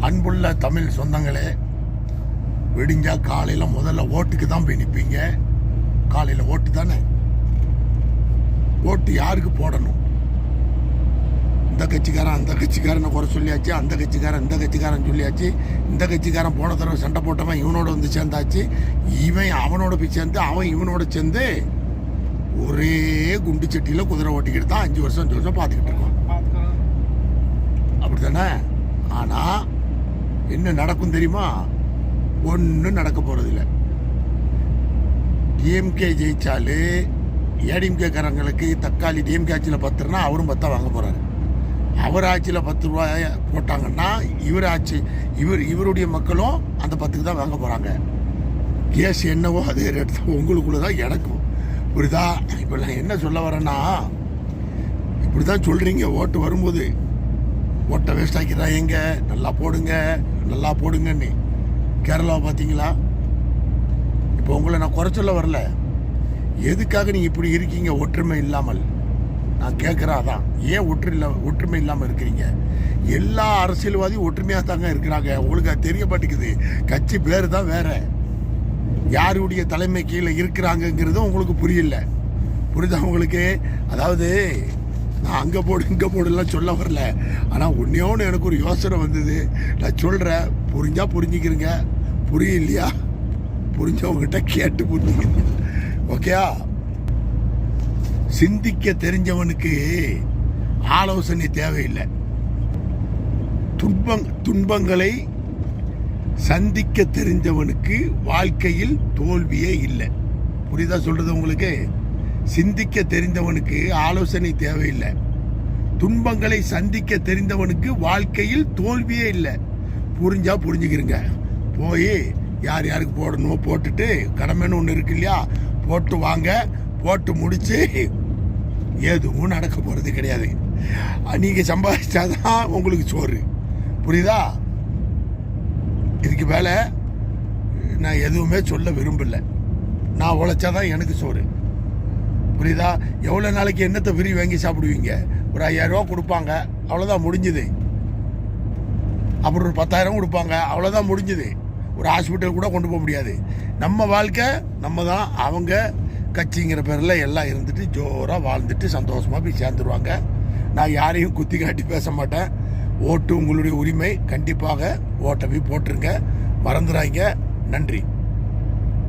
அன்புள்ள தமிழ் சொந்தங்களே, விடிஞ்சா காலையில் முதல்ல ஓட்டுக்கு தான் போய் நிற்பீங்க. காலையில் ஓட்டு தானே. ஓட்டு யாருக்கு போடணும்? இந்த கட்சிக்காரன் அந்த கட்சிக்காரனை குறை சொல்லியாச்சு, அந்த கட்சிக்காரன் இந்த கட்சிக்காரன் சொல்லியாச்சு. இந்த கட்சிக்காரன் போன தடவை சண்டை போட்டவன் இவனோட வந்து சேர்ந்தாச்சு, இவன் அவனோட போய் சேர்ந்து அவன் இவனோட சேர்ந்து ஒரே குண்டு சட்டியில் குதிரை ஓட்டிக்கிட்டு தான் 5 வருஷம் 5 வருஷம் பார்த்துக்கிட்டு இருக்கோம். அப்படி தானே? ஆனால் என்ன நடக்கும் தெரியுமா? ஒன்றும் நடக்க போகிறதில்ல. டிஎம்கே ஜெயிச்சாலு ஏடிஎம்கேக்காரங்களுக்கு தக்காளி டிஎம்கே ஆட்சியில் 10 ரூபா அவரும் 10 வாங்க போகிறாரு. அவர் ஆட்சியில் 10 ரூபாய் போட்டாங்கன்னா இவருடைய மக்களும் அந்த 10க்கு தான் வாங்க போகிறாங்க. கேஸ் என்னவோ அதே ரேட் தான் உங்களுக்குள்ள தான் எனக்கும். புரியுதா? இப்போ நான் என்ன சொல்ல வரேன்னா, இப்படி தான் சொல்கிறீங்க ஓட்டு வரும்போது. ஓட்டை வேஸ்ட் ஆக்கிறாங்க, நல்லா போடுங்க நல்லா போடுங்கன்னு. கேரளாவை பார்த்தீங்களா? இப்போ உங்களை நான் குறை சொல்ல வரல, எதுக்காக நீங்கள் இப்படி இருக்கீங்க ஒற்றுமை இல்லாமல்? நான் கேட்குறேன் அதான், ஏன் ஒற்றுமை இல்லாமல் இருக்கிறீங்க? எல்லா அரசியல்வாதியும் ஒற்றுமையாக தாங்க இருக்கிறாங்க. உங்களுக்கு அது தெரிய மாட்டேங்குது. கட்சி பேர் தான் வேற, யாருடைய தலைமை கீழே இருக்கிறாங்கங்கிறதும் உங்களுக்கு புரியல. புரியுதா உங்களுக்கு? அதாவது நான் அங்கே போடு இங்கே போடுலாம் சொல்ல வரல, ஆனால் ஒன்று எனக்கு ஒரு யோசனை வந்தது. நான் சொல்கிறேன், புரிஞ்சா புரிஞ்சுக்கிறீங்க, புரியலையா புரிஞ்சவங்ககிட்ட கேட்டு புரிஞ்சுக்கிறீங்க. ஓகேயா? சிந்திக்க தெரிஞ்சவனுக்கு ஆலோசனை தேவையில்லை. துன்பங்களை சந்திக்க தெரிஞ்சவனுக்கு வாழ்க்கையில் தோல்வியே இல்லை. புரியுதா சொல்றது உங்களுக்கு? சிந்திக்க தெரிந்தவனுக்கு ஆலோசனை தேவையில்லை. துன்பங்களை சந்திக்க தெரிந்தவனுக்கு வாழ்க்கையில் தோல்வியே இல்லை. புரிஞ்சா புரிஞ்சுக்கிறீங்க. போய் யார் யாருக்கு போடணுமோ போட்டுட்டு, கடமைன்னு ஒன்று இருக்கு இல்லையா, போட்டு வாங்க. போட்டு முடிச்சு எதுவும் நடக்க போகிறது கிடையாது. நீங்கள் சம்பாதிச்சாதான் உங்களுக்கு சோறு. புரியுதா? இதுக்கு மேலே நான் எதுவுமே சொல்ல விரும்பலை. நான் உழைச்சாதான் எனக்கு சோறு. புரியுதா? எவ்வளோ நாளைக்கு என்னத்தை விரி வாங்கி சாப்பிடுவீங்க? ஒரு 5000 ரூபா கொடுப்பாங்க, அவ்வளோதான் முடிஞ்சுது. அப்புறம் ஒரு 10,000 கொடுப்பாங்க, அவ்வளோதான் முடிஞ்சுது. ஒரு ஹாஸ்பிட்டல் கூட கொண்டு போக முடியாது. நம்ம வாழ்க்கை நம்ம தான். அவங்க கட்சிங்கிற பேரில் எல்லாம் இருந்துட்டு ஜோராக வாழ்ந்துட்டு சந்தோஷமாக போய் சேர்ந்துருவாங்க. நான் யாரையும் குத்தி காட்டி பேச மாட்டேன். ஓட்டு உங்களுடைய உரிமை. கண்டிப்பாக ஓட்டை போய் போட்டுருங்க, மறந்துடாங்க. நன்றி.